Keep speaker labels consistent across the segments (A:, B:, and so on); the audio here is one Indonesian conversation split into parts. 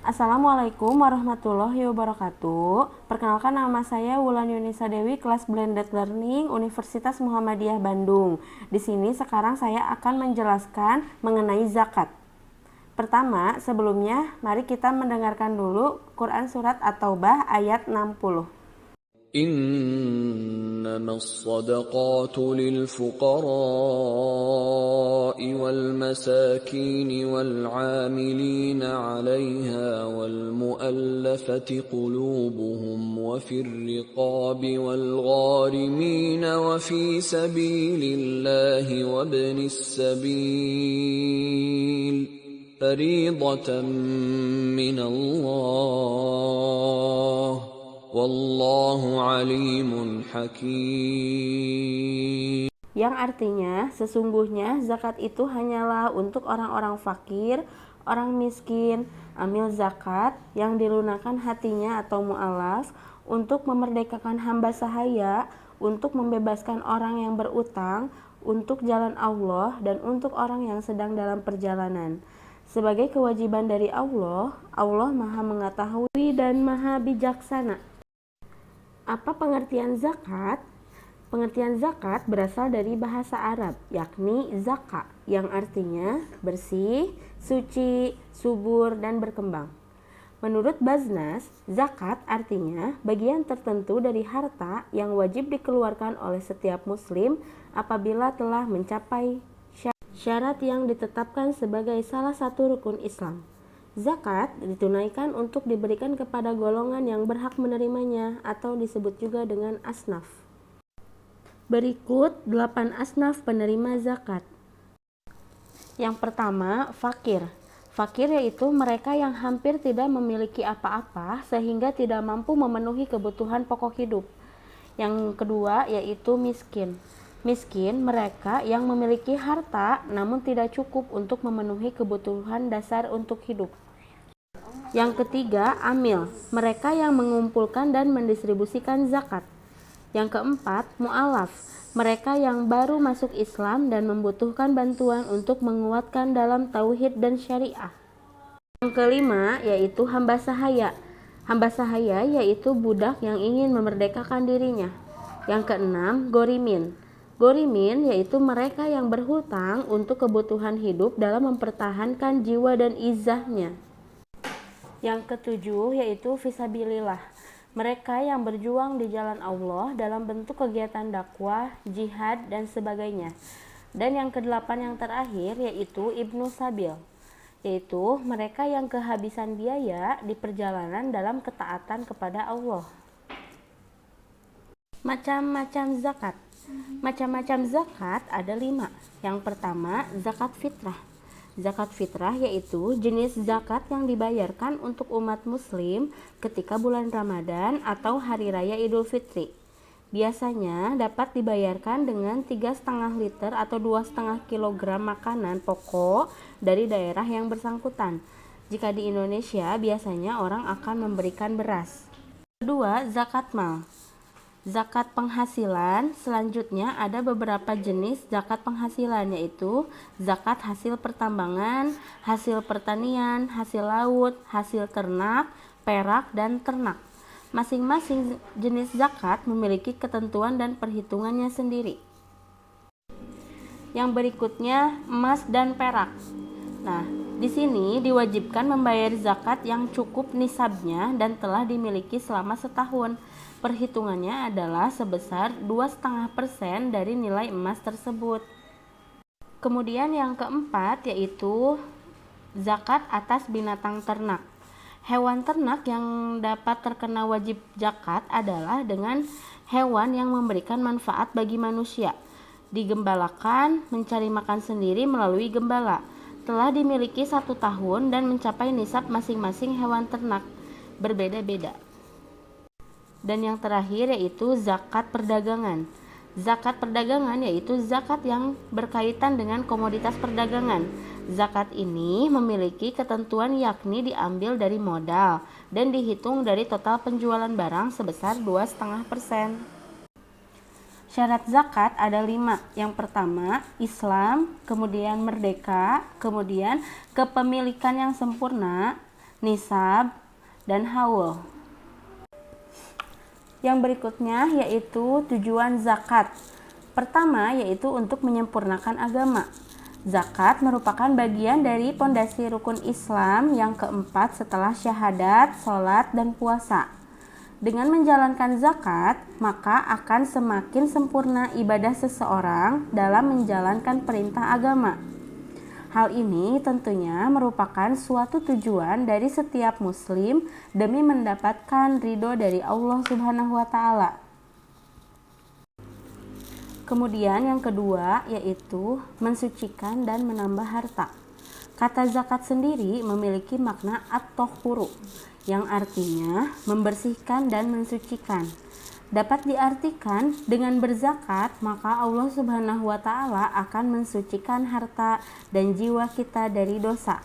A: Assalamualaikum warahmatullahi wabarakatuh. Perkenalkan, nama saya Wulan Yunisa Dewi, kelas Blended Learning Universitas Muhammadiyah Bandung. Di sini sekarang saya akan menjelaskan mengenai zakat. Pertama, sebelumnya mari kita mendengarkan dulu Quran Surat At-Taubah ayat 60.
B: إنما الصدقات للفقراء والمساكين والعاملين عليها والمؤلفة قلوبهم وفي الرقاب والغارمين وفي سبيل الله وابن السبيل فريضة من الله Wallahu alimun hakim.
A: Yang artinya, sesungguhnya zakat itu hanyalah untuk orang-orang fakir, orang miskin, amil zakat yang dilunakkan hatinya atau mu'alaf, untuk memerdekakan hamba sahaya, untuk membebaskan orang yang berutang, untuk jalan Allah, dan untuk orang yang sedang dalam perjalanan. Sebagai kewajiban dari Allah, Allah Maha Mengetahui dan Maha Bijaksana. Apa pengertian zakat? Pengertian zakat berasal dari bahasa Arab, yakni zaka, yang artinya bersih, suci, subur, dan berkembang. Menurut Baznas, zakat artinya bagian tertentu dari harta yang wajib dikeluarkan oleh setiap muslim apabila telah mencapai syarat yang ditetapkan sebagai salah satu rukun Islam. Zakat ditunaikan untuk diberikan kepada golongan yang berhak menerimanya atau disebut juga dengan asnaf. Berikut 8 asnaf penerima zakat. Yang pertama, fakir. Fakir yaitu mereka yang hampir tidak memiliki apa-apa sehingga tidak mampu memenuhi kebutuhan pokok hidup. Yang kedua yaitu miskin. Miskin mereka yang memiliki harta namun tidak cukup untuk memenuhi kebutuhan dasar untuk hidup. Yang ketiga, amil, mereka yang mengumpulkan dan mendistribusikan zakat. Yang keempat, mu'alaf, mereka yang baru masuk Islam dan membutuhkan bantuan untuk menguatkan dalam tauhid dan syariah. Yang kelima, yaitu hamba sahaya. Hamba sahaya yaitu budak yang ingin memerdekakan dirinya. Yang keenam, gorimin. Gorimin yaitu mereka yang berhutang untuk kebutuhan hidup dalam mempertahankan jiwa dan izahnya. Yang ketujuh yaitu fisabilillah, mereka yang berjuang di jalan Allah dalam bentuk kegiatan dakwah, jihad, dan sebagainya. Dan yang kedelapan yang terakhir yaitu ibnu sabil, yaitu mereka yang kehabisan biaya di perjalanan dalam ketaatan kepada Allah. Macam-macam zakat. Macam-macam zakat ada 5. Yang pertama, zakat fitrah. Zakat fitrah yaitu jenis zakat yang dibayarkan untuk umat muslim ketika bulan Ramadan atau Hari Raya Idul Fitri. Biasanya dapat dibayarkan dengan 3,5 liter atau 2,5 kg makanan pokok dari daerah yang bersangkutan. Jika di Indonesia, biasanya orang akan memberikan beras. Kedua, zakat mal. Zakat penghasilan, selanjutnya ada beberapa jenis zakat penghasilan, yaitu zakat hasil pertambangan, hasil pertanian, hasil laut, hasil ternak, perak, dan ternak. Masing-masing jenis zakat memiliki ketentuan dan perhitungannya sendiri. Yang berikutnya, emas dan perak. Nah, di sini diwajibkan membayar zakat yang cukup nisabnya dan telah dimiliki selama setahun. Perhitungannya adalah sebesar 2,5% dari nilai emas tersebut. Kemudian yang keempat yaitu zakat atas binatang ternak. Hewan ternak yang dapat terkena wajib zakat adalah dengan hewan yang memberikan manfaat bagi manusia, digembalakan, mencari makan sendiri melalui gembala, telah dimiliki 1 tahun dan mencapai nisab masing-masing hewan ternak berbeda-beda. Dan yang terakhir yaitu zakat perdagangan. Zakat perdagangan yaitu zakat yang berkaitan dengan komoditas perdagangan. Zakat ini memiliki ketentuan yakni diambil dari modal dan dihitung dari total penjualan barang sebesar 2,5%. Syarat zakat ada 5. Yang pertama, Islam, kemudian merdeka, kemudian kepemilikan yang sempurna, nisab, dan haul. Yang berikutnya yaitu tujuan zakat. Pertama yaitu untuk menyempurnakan agama. Zakat merupakan bagian dari pondasi rukun Islam yang keempat setelah syahadat, sholat, dan puasa. Dengan menjalankan zakat, maka akan semakin sempurna ibadah seseorang dalam menjalankan perintah agama. Hal ini tentunya merupakan suatu tujuan dari setiap muslim demi mendapatkan ridho dari Allah Subhanahu wa Ta'ala. Kemudian yang kedua yaitu mensucikan dan menambah harta. Kata zakat sendiri memiliki makna at-tahuru, yang artinya membersihkan dan mensucikan. Dapat diartikan dengan berzakat, maka Allah Subhanahu wa Ta'ala akan mensucikan harta dan jiwa kita dari dosa.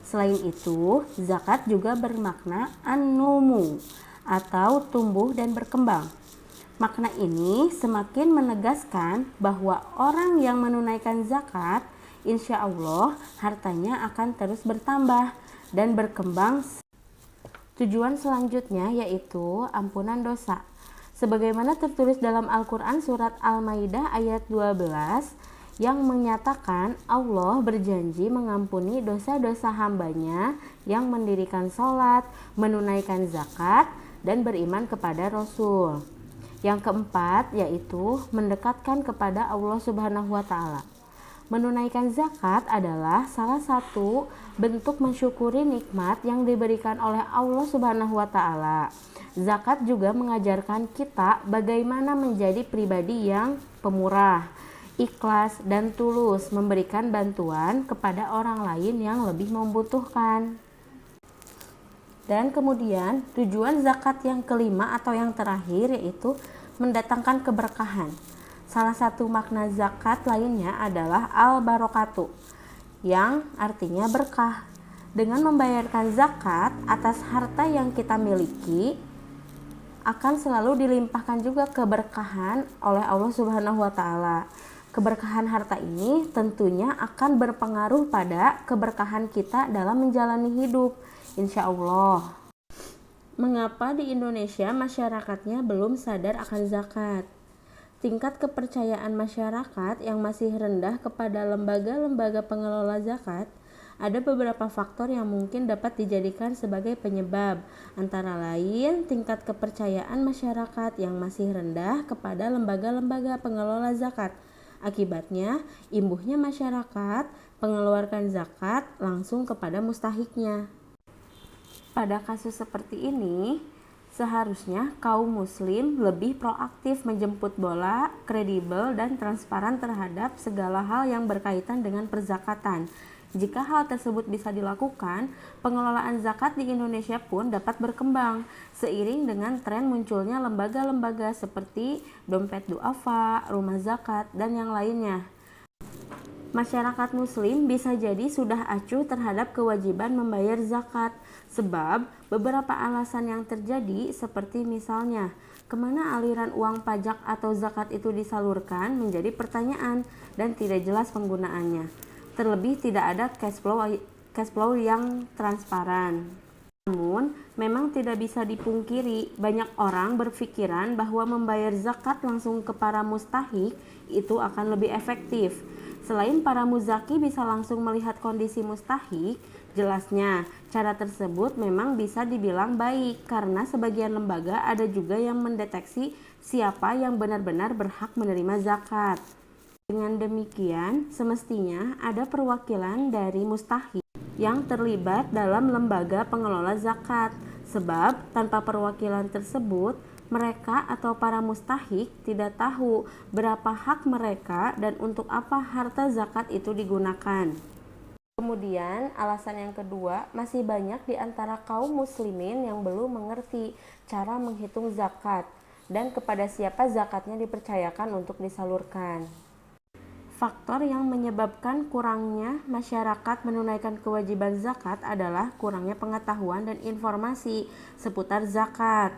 A: Selain itu, zakat juga bermakna an-numu atau tumbuh dan berkembang. Makna ini semakin menegaskan bahwa orang yang menunaikan zakat, insya Allah hartanya akan terus bertambah dan berkembang. Tujuan selanjutnya yaitu ampunan dosa. Sebagaimana tertulis dalam Al-Quran surat Al-Maidah ayat 12 yang menyatakan Allah berjanji mengampuni dosa-dosa hambanya yang mendirikan sholat, menunaikan zakat, dan beriman kepada Rasul. Yang keempat yaitu mendekatkan kepada Allah Subhanahu wa Ta'ala. Menunaikan zakat adalah salah satu bentuk mensyukuri nikmat yang diberikan oleh Allah Subhanahu wa Ta'ala. Zakat juga mengajarkan kita bagaimana menjadi pribadi yang pemurah, ikhlas, dan tulus memberikan bantuan kepada orang lain yang lebih membutuhkan. Dan kemudian tujuan zakat yang kelima atau yang terakhir yaitu mendatangkan keberkahan. Salah satu makna zakat lainnya adalah al-barokatu, yang artinya berkah. Dengan membayarkan zakat atas harta yang kita miliki, akan selalu dilimpahkan juga keberkahan oleh Allah Subhanahu wa Ta'ala. Keberkahan harta ini tentunya akan berpengaruh pada keberkahan kita dalam menjalani hidup, insya Allah. Mengapa di Indonesia masyarakatnya belum sadar akan zakat? Tingkat kepercayaan masyarakat yang masih rendah kepada lembaga-lembaga pengelola zakat. Ada beberapa faktor yang mungkin dapat dijadikan sebagai penyebab, antara lain tingkat kepercayaan masyarakat yang masih rendah kepada lembaga-lembaga pengelola zakat. Akibatnya, imbuhnya masyarakat mengeluarkan zakat langsung kepada mustahiknya. Pada kasus seperti ini, seharusnya kaum muslim lebih proaktif menjemput bola, kredibel, dan transparan terhadap segala hal yang berkaitan dengan perzakatan. Jika hal tersebut bisa dilakukan, pengelolaan zakat di Indonesia pun dapat berkembang seiring dengan tren munculnya lembaga-lembaga seperti dompet duafa, rumah zakat, dan yang lainnya. Masyarakat muslim bisa jadi sudah acuh terhadap kewajiban membayar zakat, sebab beberapa alasan yang terjadi seperti misalnya, kemana aliran uang pajak atau zakat itu disalurkan menjadi pertanyaan dan tidak jelas penggunaannya. Terlebih tidak ada cash flow yang transparan. Namun, memang tidak bisa dipungkiri, banyak orang berpikiran bahwa membayar zakat langsung ke para mustahik itu akan lebih efektif. Selain para muzaki bisa langsung melihat kondisi mustahik, jelasnya cara tersebut memang bisa dibilang baik karena sebagian lembaga ada juga yang mendeteksi siapa yang benar-benar berhak menerima zakat. Dengan demikian, semestinya ada perwakilan dari mustahik yang terlibat dalam lembaga pengelola zakat, sebab tanpa perwakilan tersebut, mereka atau para mustahik tidak tahu berapa hak mereka dan untuk apa harta zakat itu digunakan. Kemudian, alasan yang kedua, masih banyak di antara kaum muslimin yang belum mengerti cara menghitung zakat dan kepada siapa zakatnya dipercayakan untuk disalurkan. Faktor yang menyebabkan kurangnya masyarakat menunaikan kewajiban zakat adalah kurangnya pengetahuan dan informasi seputar zakat.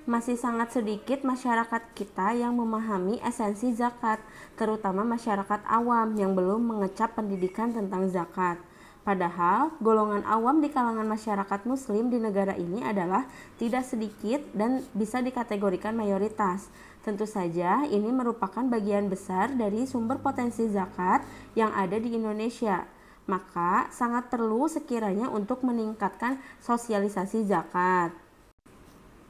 A: Masih sangat sedikit masyarakat kita yang memahami esensi zakat, terutama masyarakat awam yang belum mengecap pendidikan tentang zakat. Padahal, golongan awam di kalangan masyarakat muslim di negara ini adalah tidak sedikit dan bisa dikategorikan mayoritas. Tentu saja ini merupakan bagian besar dari sumber potensi zakat yang ada di Indonesia. Maka sangat perlu sekiranya untuk meningkatkan sosialisasi zakat.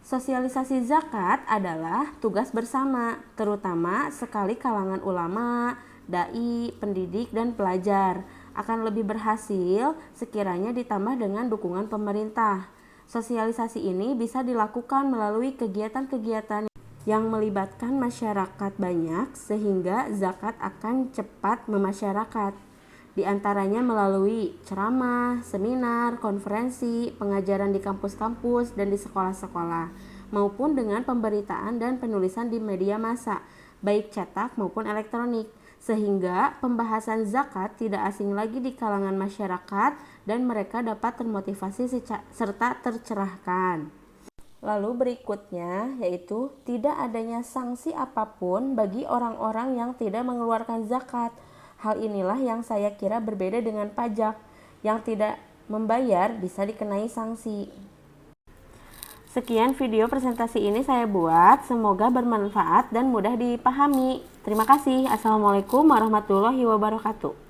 A: Sosialisasi zakat adalah tugas bersama, terutama sekali kalangan ulama, dai, pendidik, dan pelajar. Akan lebih berhasil sekiranya ditambah dengan dukungan pemerintah. Sosialisasi ini bisa dilakukan melalui kegiatan-kegiatan yang melibatkan masyarakat banyak sehingga zakat akan cepat memasyarakat. Di antaranya melalui ceramah, seminar, konferensi, pengajaran di kampus-kampus dan di sekolah-sekolah, maupun dengan pemberitaan dan penulisan di media massa, baik cetak maupun elektronik, sehingga pembahasan zakat tidak asing lagi di kalangan masyarakat dan mereka dapat termotivasi serta tercerahkan. Lalu berikutnya yaitu tidak adanya sanksi apapun bagi orang-orang yang tidak mengeluarkan zakat. Hal inilah yang saya kira berbeda dengan pajak. Yang tidak membayar bisa dikenai sanksi. Sekian video presentasi ini saya buat, semoga bermanfaat dan mudah dipahami. Terima kasih. Assalamualaikum warahmatullahi wabarakatuh.